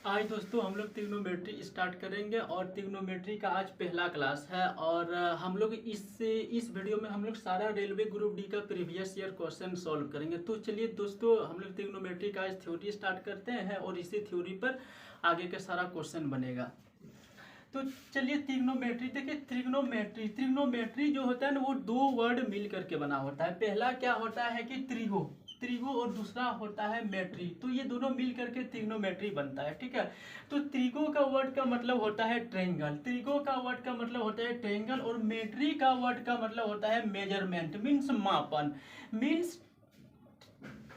आज दोस्तों हम लोग ट्रिग्नोमेट्री स्टार्ट करेंगे और ट्रिग्नोमेट्री का आज पहला क्लास है। और हम लोग इस वीडियो में हम लोग सारा रेलवे ग्रुप डी का प्रीवियस ईयर क्वेश्चन सॉल्व करेंगे। तो चलिए दोस्तों हम लोग ट्रिग्नोमेट्री का आज थ्योरी स्टार्ट करते हैं और इसी थ्योरी पर आगे का सारा क्वेश्चन बनेगा। तो चलिए ट्रिग्नोमेट्री देखिए। ट्रिग्नोमेट्री जो होता है ना वो दो वर्ड मिल करके बना होता है। पहला क्या होता है कि त्रिगो और दूसरा होता है मेट्री। तो ये दोनों मिल करके ट्रिग्नोमेट्री बनता है, ठीक है। तो त्रिगो का वर्ड का मतलब होता है ट्रायंगल, त्रिगो का वर्ड का मतलब होता है ट्रायंगल, और मेट्री का वर्ड का मतलब होता है मेजरमेंट, मीन्स मापन। मीन्स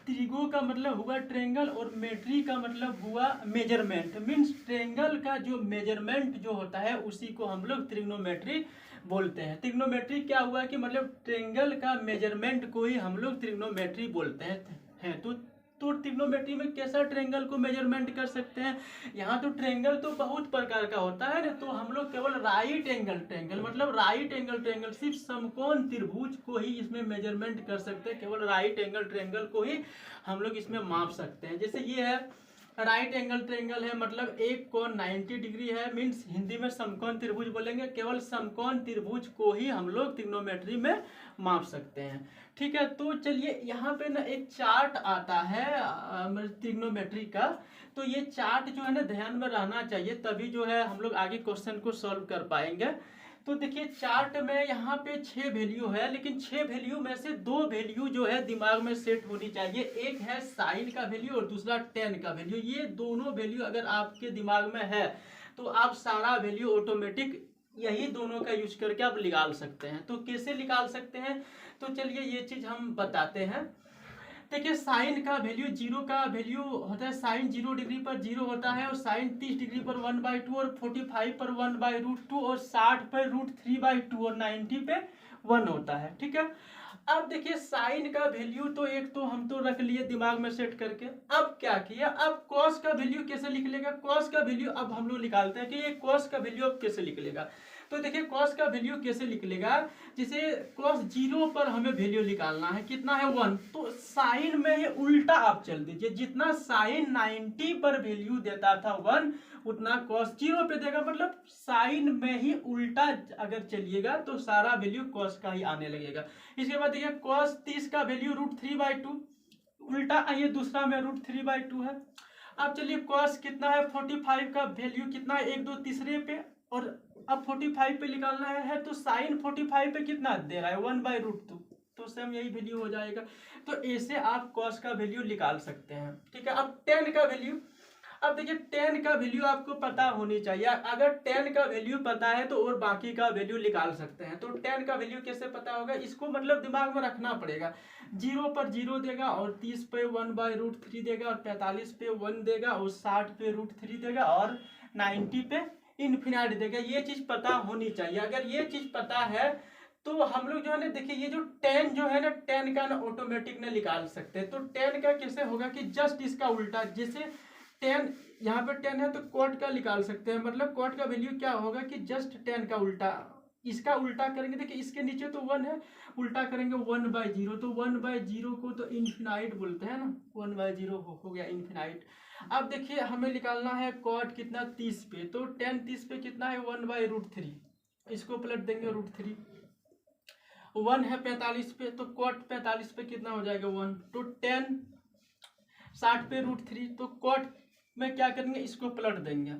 त्रिगो का मतलब हुआ ट्रायंगल और मेट्री का मतलब हुआ मेजरमेंट। मीन्स ट्रायंगल का जो मेजरमेंट जो होता है उसी को हम लोग ट्रिग्नोमेट्री बोलते हैं। ट्रिग्नोमेट्री क्या हुआ कि मतलब ट्रायंगल का मेजरमेंट को ही हम लोग ट्रिग्नोमेट्री बोलते हैं। तो ट्रिग्नोमेट्री में कैसा ट्रायंगल को मेजरमेंट कर सकते हैं। यहाँ तो ट्रायंगल तो बहुत प्रकार का होता है ना, तो हम लोग केवल राइट एंगल ट्रायंगल मतलब राइट एंगल ट्रायंगल सिर्फ समकोण त्रिभुज को ही इसमें मेजरमेंट कर सकते हैं। केवल राइट एंगल ट्रायंगल को ही हम लोग इसमें माप सकते हैं। जैसे ये है राइट एंगल ट्रायंगल है, मतलब एक कोण 90 डिग्री है। मीन्स हिंदी में समकोण त्रिभुज बोलेंगे। केवल समकोण त्रिभुज को ही हम लोग ट्रिग्नोमेट्री में माप सकते हैं, ठीक है। तो चलिए यहाँ पे ना एक चार्ट आता है ट्रिग्नोमेट्री का। तो ये चार्ट जो है ना ध्यान में रहना चाहिए, तभी जो है हम लोग आगे क्वेश्चन को सॉल्व कर पाएंगे। तो देखिए चार्ट में यहाँ पे 6 वैल्यू है, लेकिन 6 वैल्यू में से 2 वैल्यू जो है दिमाग में सेट होनी चाहिए। एक है साइन का वैल्यू और दूसरा टेन का वैल्यू। ये दोनों वैल्यू अगर आपके दिमाग में है तो आप सारा वैल्यू ऑटोमेटिक यही दोनों का यूज करके आप निकाल सकते हैं। तो कैसे निकाल सकते हैं, तो चलिए ये चीज हम बताते हैं। देखिए साइन का वैल्यू, जीरो का वैल्यू होता है, साइन 0 डिग्री पर 0 होता है, और साइन 30 डिग्री पर 1/2, और 45 पर 1/√2, और 60 पर √3/2, और 90 पे 1 होता है, ठीक है। अब देखिए साइन का वैल्यू तो एक तो हम तो रख लिए दिमाग में सेट करके। अब क्या किया, अब कॉस का वैल्यू कैसे लिख लेगा। कॉस का वैल्यू अब हम लोग निकालते हैं कि ये कॉस का वैल्यू अब कैसे लिख लेगा। तो देखिए कॉस का वैल्यू कैसे लिख लेगा, जैसे कॉस 0 पर हमें वैल्यू निकालना है, कितना है 1। तो साइन में ही उल्टा आप चल दीजिए, जितना साइन 90 पर वैल्यू देता था 1 उतना कॉस 0 पे देगा। मतलब साइन में ही उल्टा अगर चलिएगा तो सारा वैल्यू कॉस का ही आने लगेगा। इसके बाद देखिए कॉस 30 का वैल्यू √3/2, उल्टा आइए दूसरा में √3/2 है। अब चलिए कॉस कितना है 45 का वैल्यू कितना है 1 2 तीसरे पे, और अब 45 पे निकालना है तो साइन 45 पे कितना दे रहा है 1/√2, तो सेम यही वैल्यू हो जाएगा। तो ऐसे आप कॉस का वैल्यू निकाल सकते हैं, ठीक है। अब टेन का वैल्यू, अब देखिए टेन का वैल्यू आपको पता होनी चाहिए। अगर टेन का वैल्यू पता है तो और बाकी का वैल्यू निकाल सकते हैं। तो टेन का वैल्यू कैसे पता होगा, इसको मतलब दिमाग में रखना पड़ेगा। 0 पर 0 देगा, और 30 पे 1/√3 देगा, और 45 पे 1 देगा, और 60 पे √3 देगा, और 90 पे इन्फिनाइट देगा। ये चीज पता होनी चाहिए। अगर ये चीज पता है तो हम लोग जो है ना देखिए ये जो टेन जो है ना टेन का ना ऑटोमेटिक ना निकाल सकते हैं। तो टेन का कैसे होगा कि जस्ट इसका उल्टा, जैसे 10 यहाँ पे 10 है तो कॉट का निकाल सकते हैं। मतलब कॉट का वैल्यू क्या होगा कि जस्ट 10 का उल्टा, इसका उल्टा करेंगे। देखिए इसके नीचे तो 1 है, उल्टा करेंगे 1/0। तो 1/0 को तो इन्फिनाइट बोलते हैं ना, 1/0 हो गया इन्फिनाइट। अब देखिए हमें निकालना है कॉट कितना 30 पे, तो 10 30 पे कितना है 1/√3, इसको पलट देंगे √3। 1 है 45 पे, तो कॉट 45 पे कितना हो जाएगा 1। तो 10 60 पे √3, तो कॉट में क्या करेंगे इसको पलट देंगे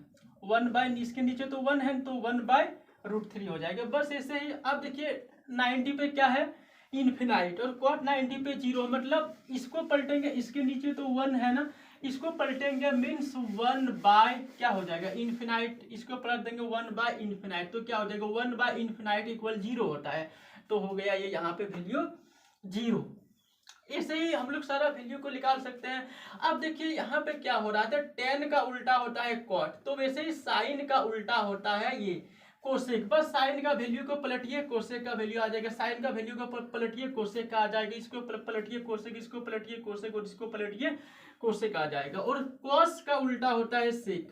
1 इसके नीचे तो 1 है तो 1/√3 हो जाएगा। बस ऐसे ही। अब देखिए 90 पे क्या है इन्फिनाइट, और कॉट 90 पे 0, मतलब इसको पलटेंगे, इसके नीचे तो 1 है ना, इसको पलटेंगे मीन्स 1 क्या हो जाएगा इन्फिनाइट, इसको पलट देंगे 1/इन्फिनाइट, तो क्या हो जाएगा 1/इन्फिनाइट इक्वल 0 होता है। तो हो गया ये यहाँ पे वैल्यू 0। ऐसे ही हम लोग सारा वैल्यू को निकाल सकते हैं। अब देखिए यहाँ पे क्या हो रहा था, टेन का उल्टा होता है कॉट, तो वैसे ही साइन का उल्टा होता है ये कोसेक। बस साइन का वैल्यू को पलटिए कोसेक का वैल्यू आ जाएगा, साइन का वैल्यू को पलटिए कोसेक का आ जाएगा, इसको पलटिए कोसेक, इसको पलटिए कोसेक, और इसको पलटिए कोसेक आ जाएगा। और कॉस का उल्टा होता है सेक,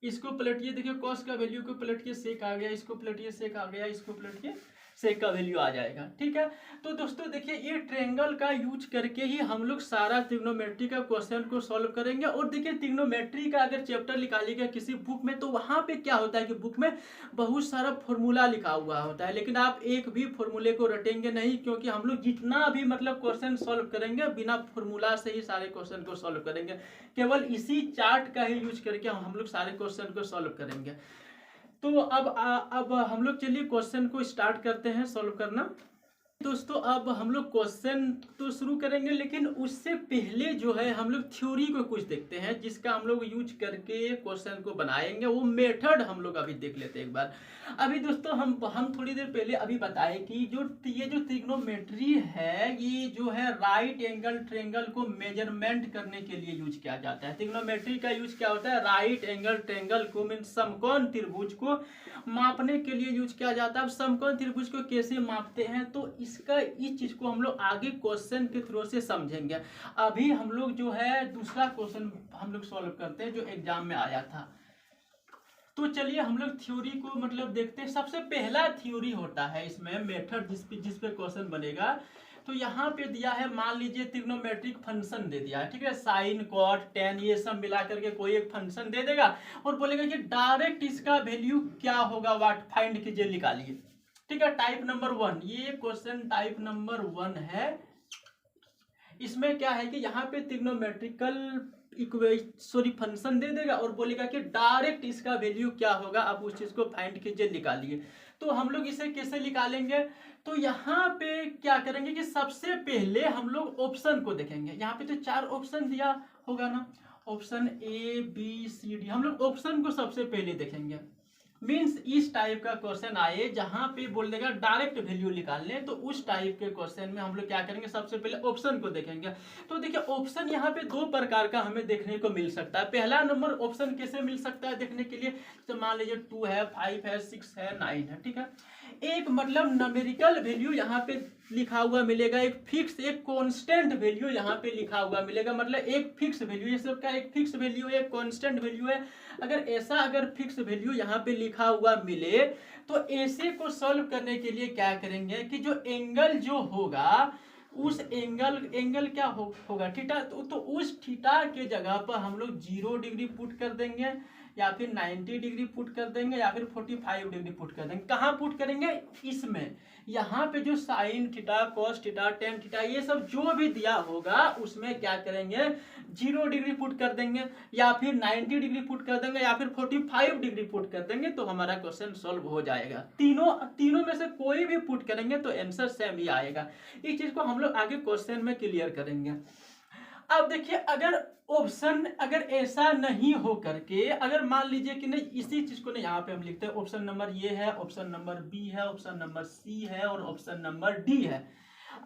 इसको पलटिए, देखिए कॉस का वैल्यू को पलटिए सेक आ गया, इसको पलटिए सेक आ गया, इसको पलटिए सेक का वैल्यू आ जाएगा। ठीक है, तो दोस्तों देखिए ये ट्रायंगल का यूज करके ही हम लोग सारा ट्रिग्नोमेट्री का क्वेश्चन को सॉल्व करेंगे। और देखिए ट्रिग्नोमेट्री का अगर चैप्टर निकालिएगा किसी बुक में तो वहाँ पे क्या होता है कि बुक में बहुत सारा फॉर्मूला लिखा हुआ होता है, लेकिन आप एक भी फॉर्मूले को रटेंगे नहीं, क्योंकि हम लोग जितना भी मतलब क्वेश्चन सॉल्व करेंगे बिना फॉर्मूला से ही सारे क्वेश्चन को सॉल्व करेंगे, केवल इसी चार्ट का ही यूज करके हम लोग सारे क्वेश्चन को सॉल्व करेंगे। तो अब हम लोग चलिए क्वेश्चन को स्टार्ट करते हैं सॉल्व करना। दोस्तों अब हम लोग क्वेश्चन तो शुरू करेंगे, लेकिन उससे पहले जो है हम लोग थ्योरी को कुछ देखते हैं जिसका हम लोग यूज करके क्वेश्चन को बनाएंगे। वो मेथड हम लोग अभी देख लेते हैं एक बार। अभी दोस्तों हम थोड़ी देर पहले अभी बताए कि ये जो ट्रिग्नोमेट्री है ये जो है राइट एंगल ट्रायंगल को मेजरमेंट करने के लिए यूज किया जाता है। ट्रिग्नोमेट्री का यूज क्या होता है, राइट एंगल ट्रायंगल को मीन्स समकोण त्रिभुज को मापने के लिए यूज किया जाता है। अब समकोण त्रिभुज को कैसे मापते हैं तो इस चीज को हम लोग आगे क्वेश्चन के थ्रू से समझेंगे। अभी हम लोग जो है दूसरा क्वेश्चन हम लोग सॉल्व करते हैं जो एग्जाम में आया था। तो चलिए हम लोग थ्योरी को मतलब देखते हैं। सबसे पहला थ्योरी होता है इसमें मेथड जिस पे क्वेश्चन बनेगा। तो यहाँ पे दिया है, मान लीजिए ट्रिग्नोमेट्रिक फंक्शन दे दिया है, ठीक है, साइन कॉट टेन ये सब मिला करके कोई एक फंक्शन दे देगा और बोलेगा कि डायरेक्ट इसका वैल्यू क्या होगा, वाट फाइंड कीजिए, निकालिए। ठीक है, टाइप नंबर 1, ये क्वेश्चन टाइप नंबर 1 है। इसमें क्या है कि यहाँ पे ट्रिग्नोमेट्रिकल फंक्शन दे देगा और बोलेगा कि डायरेक्ट इसका वैल्यू क्या होगा, आप उस चीज को फाइंड कीजिए, निकालिए। तो हम लोग इसे कैसे निकालेंगे, तो यहाँ पे क्या करेंगे कि सबसे पहले हम लोग ऑप्शन को देखेंगे। यहाँ पे तो 4 ऑप्शन दिया होगा ना, option A B C D, हम लोग ऑप्शन को सबसे पहले देखेंगे। मीन्स इस टाइप का क्वेश्चन आए जहां पे बोल देगा डायरेक्ट वैल्यू निकालने, तो उस टाइप के क्वेश्चन में हम लोग क्या करेंगे, सबसे पहले ऑप्शन को देखेंगे। तो देखिए ऑप्शन यहाँ पे 2 प्रकार का हमें देखने को मिल सकता है। पहला नंबर ऑप्शन कैसे मिल सकता है देखने के लिए, तो मान लीजिए 2 है, 5 है, 6 है, 9 है। ठीक है, एक मतलब न्यूमेरिकल वैल्यू यहाँ पे लिखा हुआ मिलेगा, एक फिक्स एक कांस्टेंट वैल्यू यहाँ पे लिखा हुआ मिलेगा। मतलब एक फिक्स वैल्यू, ये सब का एक फिक्स वैल्यू है, एक कांस्टेंट वैल्यू है। अगर फिक्स वैल्यू यहाँ पे लिखा हुआ मिले तो ऐसे को सॉल्व करने के लिए क्या करेंगे कि जो एंगल जो होगा उस एंगल क्या होगा, थीटा। तो उस थीटा के जगह पर हम लोग 0 डिग्री पुट कर देंगे, या फिर 90 डिग्री पुट कर देंगे, या फिर 45 डिग्री पुट कर देंगे। कहाँ पुट करेंगे, इसमें। यहाँ पे जो sine theta, cos theta, tan theta ये सब जो भी दिया होगा उसमें क्या करेंगे, 0 डिग्री पुट कर देंगे, या फिर 90 डिग्री पुट कर देंगे, या फिर 45 डिग्री पुट कर देंगे, तो हमारा क्वेश्चन सॉल्व हो जाएगा। तीनों में से कोई भी पुट करेंगे तो आंसर सेम ही आएगा। इस चीज को हम लोग आगे क्वेश्चन में क्लियर करेंगे। अब देखिए अगर ऐसा नहीं हो करके, अगर मान लीजिए कि नहीं, इसी चीज को नहीं यहाँ पे हम लिखते हैं, ऑप्शन नंबर ये है, ऑप्शन नंबर बी है, ऑप्शन नंबर सी है और ऑप्शन नंबर डी है।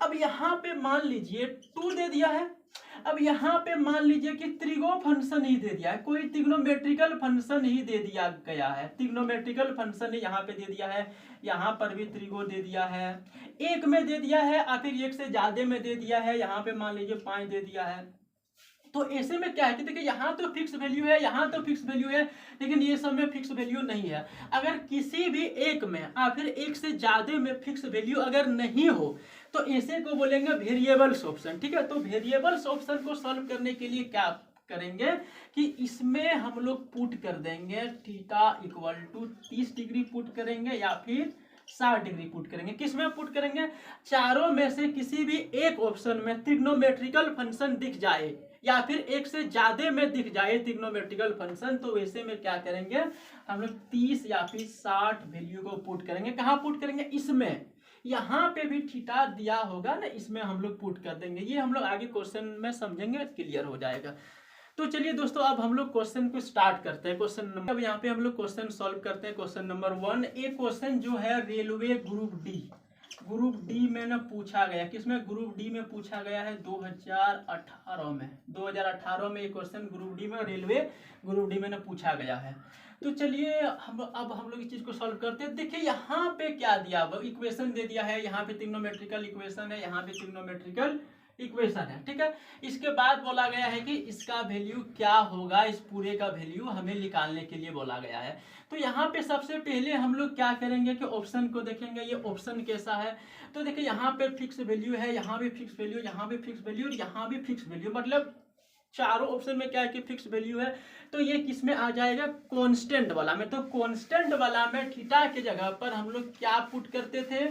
अब यहाँ पे मान लीजिए 2 दे दिया है। अब यहाँ पे मान लीजिए कि त्रिगो फंक्शन ही दे दिया है, कोई ट्रिग्नोमेट्रिकल फंक्शन ही दे दिया गया है, ट्रिग्नोमेट्रिकल फंक्शन ही यहाँ पे दे दिया है। यहाँ पर भी त्रिगो दे दिया है, एक में दे दिया है, या फिर एक से ज्यादा में दे दिया है। यहाँ पे मान लीजिए 5 दे दिया है। तो ऐसे में क्या है कि देखिए यहाँ तो फिक्स वैल्यू है, यहाँ तो फिक्स वैल्यू है, लेकिन ये सब में फिक्स वैल्यू नहीं है। अगर किसी भी एक में या फिर एक से ज्यादा में फिक्स वैल्यू अगर नहीं हो तो ऐसे को बोलेंगे वेरिएबल्स ऑप्शन। ठीक है, तो वेरिएबल्स ऑप्शन को सॉल्व करने के लिए क्या करेंगे कि इसमें हम लोग पुट कर देंगे theta equal to 30 degree put करेंगे, या फिर 60 डिग्री पुट करेंगे। किस में पुट करेंगे, चारों में से किसी भी एक ऑप्शन में ट्रिग्नोमेट्रिकल फंक्शन दिख जाए, या फिर एक से ज्यादा में दिख जाए ट्रिग्नोमेट्रिकल फंक्शन, तो वैसे में क्या करेंगे, हम लोग 30 या फिर 60 वैल्यू को पुट करेंगे। कहाँ पुट करेंगे, इसमें। यहाँ पे भी थीटा दिया होगा ना, इसमें हम लोग पुट कर देंगे। ये हम लोग आगे क्वेश्चन में समझेंगे, क्लियर हो जाएगा। तो चलिए दोस्तों अब हम लोग क्वेश्चन को स्टार्ट करते हैं। क्वेश्चन नंबर, अब यहाँ पे हम लोग क्वेश्चन सॉल्व करते हैं। क्वेश्चन नंबर 1, एक क्वेश्चन जो है रेलवे ग्रुप डी में ना पूछा गया। किसमें, ग्रुप डी में पूछा गया है 2018 में एक क्वेश्चन ग्रुप डी में, रेलवे ग्रुप डी में ना पूछा गया है। तो चलिए अब हम लोग इस चीज को सॉल्व करते हैं। देखिए यहाँ पे क्या दिया, इक्वेशन दे दिया है, यहाँ पे ट्रिग्नोमेट्रिकल इक्वेशन है, यहाँ पे ट्रिग्नोमेट्रिकल इक्वेशन है, ठीक है। इसके बाद बोला गया है कि इसका वैल्यू क्या होगा, इस पूरे का वैल्यू हमें निकालने के लिए बोला गया है। तो यहाँ पे सबसे पहले हम लोग क्या करेंगे कि ऑप्शन को देखेंगे, ये ऑप्शन कैसा है। तो देखिए यहाँ पे फिक्स वैल्यू है, यहाँ भी फिक्स वैल्यू, यहाँ भी फिक्स वैल्यू और यहाँ भी फिक्स वैल्यू, मतलब चारों ऑप्शन में क्या है कि फिक्स वैल्यू है। तो ये किस में आ जाएगा, कांस्टेंट वाला में। तो कांस्टेंट वाला में थीटा के जगह पर हम लोग क्या पुट करते थे,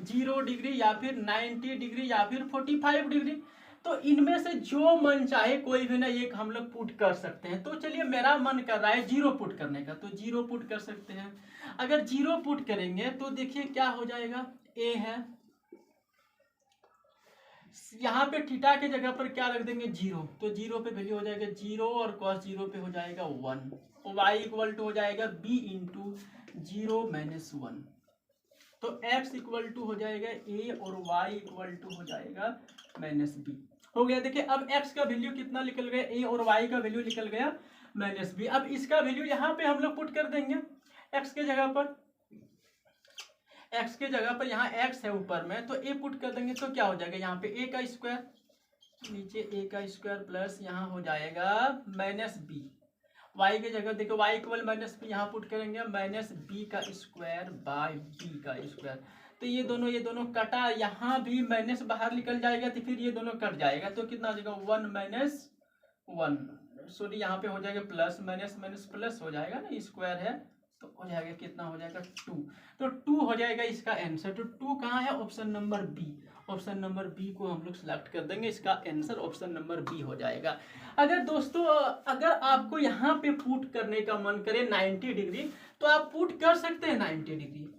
0 डिग्री या फिर 90 डिग्री या फिर 45 डिग्री। तो इनमें से जो मन चाहे कोई भी ना एक हम लोग पुट कर सकते हैं। तो चलिए मेरा मन कर रहा है 0 पुट करने का, तो 0 पुट कर सकते हैं। अगर 0 पुट करेंगे तो देखिए क्या हो जाएगा, ए है, यहाँ पे थीटा के जगह पर क्या रख देंगे 0, तो 0 पे वैल्यू हो जाएगा 0 और cos 0 पे हो जाएगा 1। तो y इक्वल टू हो जाएगा b इंटू 0 माइनस 1। तो x इक्वल टू हो जाएगा a और y इक्वल टू हो जाएगा माइनस b। हो गया। देखिए अब x का वैल्यू कितना निकल गया, a और y का वैल्यू निकल गया माइनस b। अब इसका वैल्यू यहाँ पे हम लोग पुट कर देंगे x के जगह पर, x के जगह पर यहाँ x है ऊपर में, तो a पुट कर देंगे तो क्या हो जाएगा, यहाँ पे a का स्क्वायर, नीचे a का स्क्वायर प्लस यहाँ हो जाएगा माइनस b। y के जगह देखो y इक्वल माइनस b, यहाँ पुट करेंगे माइनस b का स्क्वायर बाय b का स्क्वायर। तो ये दोनों कटा, यहाँ भी माइनस बाहर निकल जाएगा तो फिर ये दोनों कट जाएगा, तो कितना हो जाएगा 1 माइनस 1, सॉरी यहाँ पे हो जाएगा प्लस माइनस माइनस प्लस हो जाएगा ना, स्क्वायर है तो हो जाएगा कितना हो जाएगा 2। तो 2 हो जाएगा इसका आंसर। तो 2 कहाँ है, option number B. Option number B को हम लोग सिलेक्ट कर देंगे, इसका आंसर ऑप्शन नंबर बी हो जाएगा। अगर दोस्तों अगर आपको यहाँ पे पुट करने का मन करे 90 डिग्री तो आप पुट कर सकते हैं 90 डिग्री,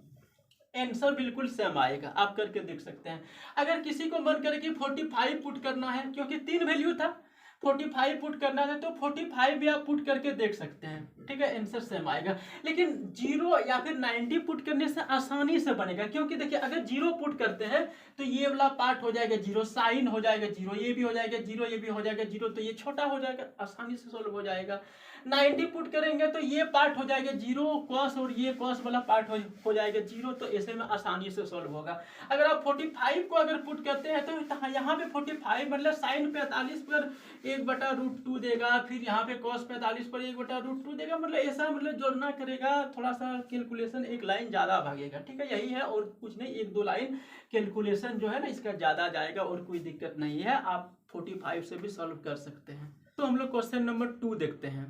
आंसर बिल्कुल सेम आएगा, आप करके देख सकते हैं। अगर किसी को मन करे कि 45 पुट करना है, क्योंकि 3 वैल्यू था, 45 पुट करना है तो 45 भी आप पुट करके देख सकते हैं, ठीक है, आंसर सेम आएगा। लेकिन 0 या फिर 90 पुट करने से आसानी से बनेगा, क्योंकि देखिए अगर 0 पुट करते हैं तो ये वाला पार्ट हो जाएगा 0, साइन हो जाएगा 0, ये भी हो जाएगा 0, ये भी हो जाएगा 0, तो ये छोटा हो जाएगा, आसानी से सोल्व हो जाएगा। 90 पुट करेंगे तो ये पार्ट हो जाएगा 0 कॉस और ये कॉस वाला पार्ट हो जाएगा 0, तो ऐसे में आसानी से सोल्व होगा। अगर आप 45 को अगर पुट करते हैं तो यहाँ पे 45 मतलब साइन 45 पर 1/√2 देगा, फिर यहाँ पे कॉस 45 पर 1/√2 देगा, मतलब ऐसा मतलब जोड़ना करेगा, थोड़ा सा कैलकुलेशन एक लाइन ज़्यादा भागेगा, ठीक है, यही है और कुछ नहीं, 1-2 लाइन कैलकुलेशन जो है ना इसका ज़्यादा जाएगा और कोई दिक्कत नहीं है, आप 45 से भी सॉल्व कर सकते हैं। तो हम लोग क्वेश्चन नंबर 2 देखते हैं।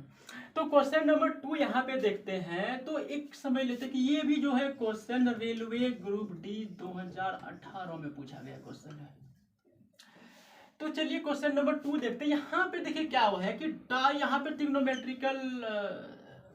तो क्वेश्चन नंबर 2 यहाँ पे देखते हैं, तो एक समझ लेते हैं कि ये भी जो है क्वेश्चन रेलवे ग्रुप डी 2018 में पूछा गया क्वेश्चन है। तो चलिए क्वेश्चन नंबर 2 देखते हैं। यहाँ पे देखिए क्या हुआ है कि यहाँ पे ट्रिग्नोमेट्रिकल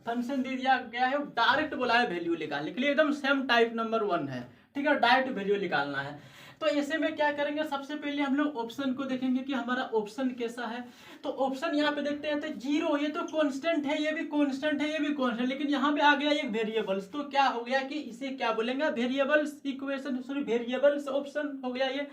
फंक्शन दे दिया गया है, डायरेक्ट बोला है वैल्यू निकालने के लिए, एकदम सेम टाइप नंबर 1 है, ठीक है, डायरेक्ट वैल्यू निकालना है। तो ऐसे में क्या करेंगे, सबसे पहले हम लोग ऑप्शन को देखेंगे कि हमारा ऑप्शन कैसा है। तो ऑप्शन यहाँ पे देखते हैं तो 0, ये तो कांस्टेंट है, ये भी कांस्टेंट है, ये भी कांस्टेंट, लेकिन यहाँ पे आ गया एक वेरिएबल्स, तो क्या हो गया कि इसे क्या बोलेंगे, variables equation, sorry variables option हो गया ये।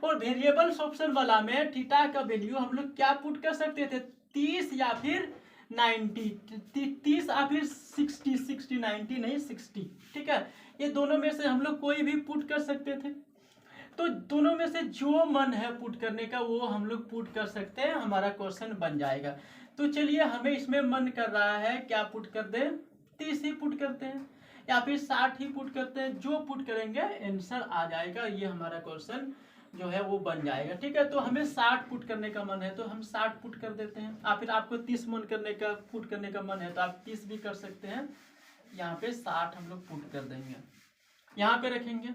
और वेरिएबल्स ऑप्शन वाला में थीटा का वैल्यू हम लोग क्या पुट कर सकते थे, 30 या फिर 90, 30 या फिर 60, 90 नहीं 60, ठीक है, ये दोनों में से हम लोग कोई भी पुट कर सकते थे। तो दोनों में से जो मन है पुट करने का वो हम लोग पुट कर सकते हैं, हमारा क्वेश्चन बन जाएगा। तो चलिए हमें इसमें मन कर रहा है क्या पुट कर दें, 30 ही पुट करते हैं या फिर 60 ही पुट करते हैं, जो पुट करेंगे आंसर आ जाएगा, ये हमारा क्वेश्चन जो है वो बन जाएगा, ठीक है। तो हमें 60 पुट करने का मन है तो हम 60 पुट कर देते हैं, या फिर आपको 30 मन करने का पुट करने का मन है तो आप 30 भी कर सकते हैं। यहाँ पे 60 हम लोग पुट कर देंगे, यहाँ पे रखेंगे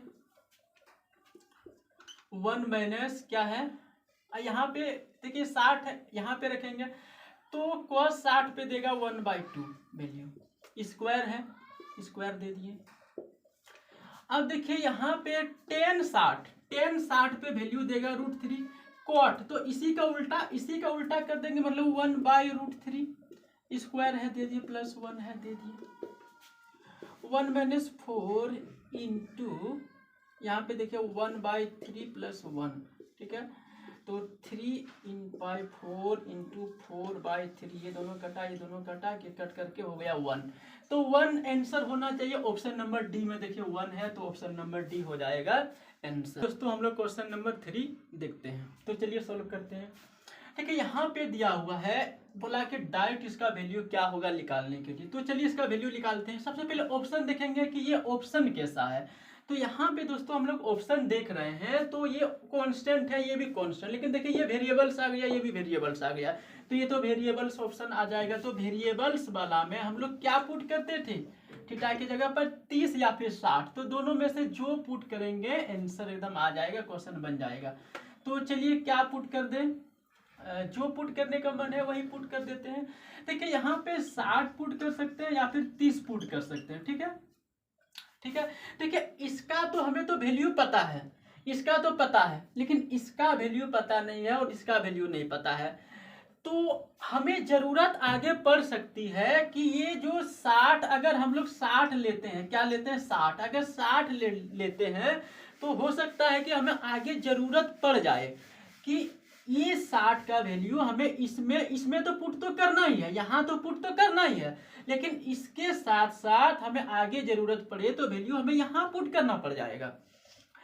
1 माइनस क्या है, यहाँ पे देखिए 60 है, यहाँ पे रखेंगे तो cos 60 पे देगा 1/2 वैल्यू, स्क्वायर है, स्क्वायर दे दिए। अब देखिए यहाँ पे tan 60 पे वैल्यू देगा √3 cot, तो इसी का उल्टा कर देंगे, मतलब 1/√3 स्क्वायर है दे दिए, प्लस 1 है दे दिए, 1 माइनस 4 इंटू यहाँ पे देखिए 1/3 प्लस 1, ठीक है, तो 3/4 इंटू 4/3, ये दोनों कटा के कट करके हो गया 1, तो 1 आंसर होना चाहिए। ऑप्शन नंबर डी में देखिए 1 है तो ऑप्शन नंबर डी हो जाएगा आंसर। दोस्तों हम लोग क्वेश्चन नंबर 3 देखते हैं, तो चलिए सॉल्व करते हैं। ठीक है, यहाँ पे दिया हुआ है, बोला कि डाइट इसका वैल्यू क्या होगा निकालने के लिए। तो चलिए इसका वैल्यू निकालते हैं। सबसे पहले ऑप्शन देखेंगे कि ये ऑप्शन कैसा है। तो यहाँ पे दोस्तों हम लोग ऑप्शन देख रहे हैं, तो ये कांस्टेंट है, ये भी कांस्टेंट, लेकिन देखिए ये वेरिएबल्स आ गया, ये भी वेरिएबल्स आ गया, तो ये तो वेरिएबल्स ऑप्शन आ जाएगा। तो वेरिएबल्स वाला में हम लोग क्या पुट करते थे, थीटा की जगह पर 30 या फिर 60, तो दोनों में से जो पुट करेंगे आंसर एकदम आ जाएगा, क्वेश्चन बन जाएगा। तो चलिए क्या पुट कर दें, जो पुट करने का मन है वही पुट कर देते हैं। देखिए यहाँ पे 60 पुट कर सकते हैं या फिर 30 पुट कर सकते हैं। ठीक है, ठीक है। देखिए इसका तो हमें तो वैल्यू पता है, इसका तो पता है, लेकिन इसका वैल्यू पता नहीं है और इसका वैल्यू नहीं पता है। तो हमें जरूरत आगे पड़ सकती है कि ये जो 60, अगर हम लोग 60 लेते हैं, क्या लेते हैं 60, अगर 60 लेते हैं तो हो सकता है कि हमें आगे जरूरत पड़ जाए कि ये 60 का वैल्यू हमें इसमें तो पुट तो करना ही है, यहाँ तो पुट तो करना ही है, लेकिन इसके साथ साथ हमें आगे जरूरत पड़े तो वैल्यू हमें यहाँ पुट करना पड़ जाएगा,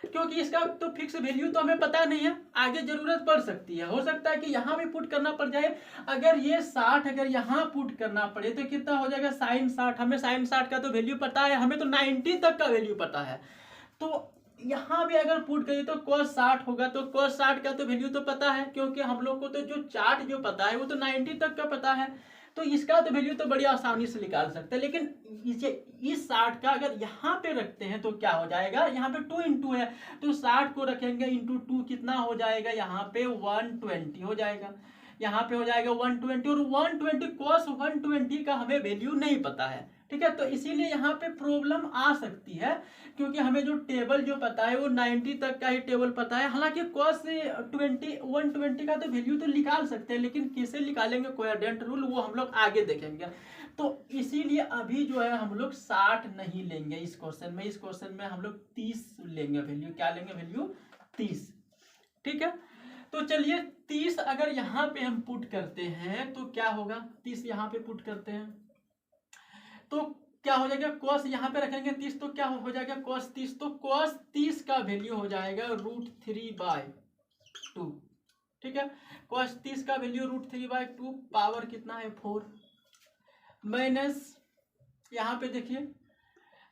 क्योंकि इसका तो फिक्स वैल्यू तो हमें पता नहीं है, आगे जरूरत पड़ सकती है। हो सकता है कि यहाँ भी पुट करना पड़ जाए। अगर ये 60 अगर यहाँ पुट करना पड़े तो कितना हो जाएगा sin 60, हमें sin 60 का तो वैल्यू पता है, हमें तो 90 तक का वैल्यू पता है। तो यहाँ भी अगर पुट करिए तो cos 60 होगा, तो cos 60 का तो वैल्यू तो पता है, क्योंकि हम लोग को तो जो चार्ट जो पता है वो तो 90 तक का पता है, तो इसका तो वैल्यू तो बड़ी आसानी से निकाल सकते हैं। लेकिन इस 60 का अगर यहाँ पे रखते हैं तो क्या हो जाएगा, यहाँ पे 2 इंटू है, तो 60 को रखेंगे इंटू 2 कितना हो जाएगा, यहाँ पे 120 हो जाएगा, यहाँ पे हो जाएगा 120, और 120 cos 120 का हमें वैल्यू नहीं पता है। ठीक है, तो इसीलिए यहाँ पे प्रॉब्लम आ सकती है, क्योंकि हमें जो टेबल जो पता है वो 90 तक का ही टेबल पता है। हालांकि cos 120 का तो वैल्यू तो निकाल सकते हैं, लेकिन कैसे निकालेंगे कोएफिशिएंट रूल वो हम लोग आगे देखेंगे। तो इसीलिए अभी जो है हम लोग 60 नहीं लेंगे इस क्वेश्चन में, इस क्वेश्चन में हम लोग 30 लेंगे वैल्यू, क्या लेंगे वैल्यू 30। ठीक है, तो चलिए 30 अगर यहाँ पे हम पुट करते हैं तो क्या होगा, 30 यहाँ पे पुट करते हैं तो क्या हो जाएगा, cos यहाँ पे रखेंगे 30 तो क्या हो जाएगा cos 30, तो cos 30 का वैल्यू हो जाएगा √3/2। ठीक है, cos 30 का वैल्यू √3/2, पावर कितना है 4, माइनस यहाँ पे देखिए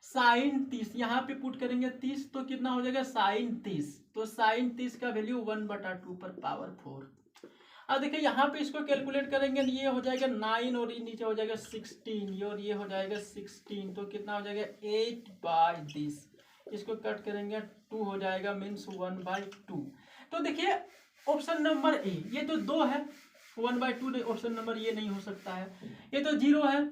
sin 30, यहाँ पे पुट करेंगे 30 तो कितना हो जाएगा sin 30, तो sin 30 का वैल्यू 1/2 पर पावर 4। अब देखिए यहाँ पे इसको कैलकुलेट करेंगे, ये हो जाएगा 9 और ये नीचे हो जाएगा 16, और ये हो जाएगा 16, तो कितना हो जाएगा 8/10, इसको कट करेंगे 2 हो जाएगा, मीन्स 1/2। तो देखिए ऑप्शन नंबर ए ये तो 2 है, 1/2 नहीं, ऑप्शन नंबर ये नहीं हो सकता है, ये तो 0 है,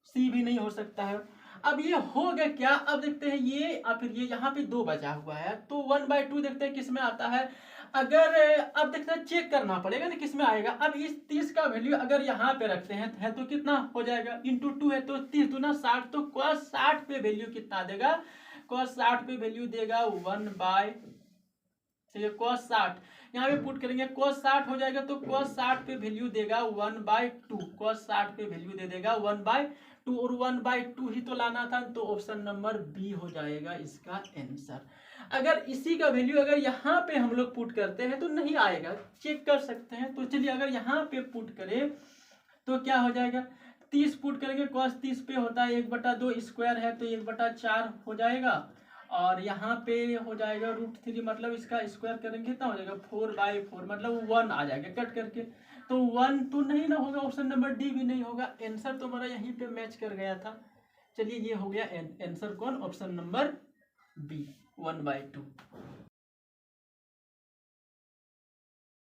सी भी नहीं हो सकता है। अब ये हो गया क्या, अब देखते हैं ये और फिर ये यहाँ पे 2 बचा हुआ है, तो 1/2 देखते हैं किस में आता है। अगर अब देखते हैं चेक करना पड़ेगा ना किस में आएगा। अब इस 30 का वैल्यू अगर यहाँ पे रखते हैं है तो कितना हो जाएगा, इंटू 2 है तो 30 दूना 60, तो cos 60 पे वैल्यू कितना देगा, cos 60 पे वैल्यू देगा 1/, cos 60 यहाँ पे पुट करेंगे, cos 60 हो जाएगा तो cos 60 पे वैल्यू देगा 1/2, cos 60 पे वैल्यू दे देगा 1/2, और 1/2 ही तो लाना था, तो ऑप्शन नंबर बी हो जाएगा इसका आंसर। अगर इसी का वैल्यू अगर यहाँ पे हम लोग पुट करते हैं तो नहीं आएगा, चेक कर सकते हैं। तो चलिए अगर यहाँ पे पुट करें तो क्या हो जाएगा, 30 पुट करेंगे, cos 30 पे होता है 1/2 स्क्वायर है तो 1/4 हो जाएगा, और यहाँ पे हो जाएगा √3, मतलब इसका स्क्वायर करेंगे कितना हो जाएगा 4/4, मतलब 1 आ जाएगा कट करके, तो 1 तो नहीं ना होगा, ऑप्शन नंबर डी भी नहीं होगा, आंसर तो हमारा यहीं पे मैच कर गया था। चलिए ये हो गया आंसर कौन, ऑप्शन नंबर बी 1/2।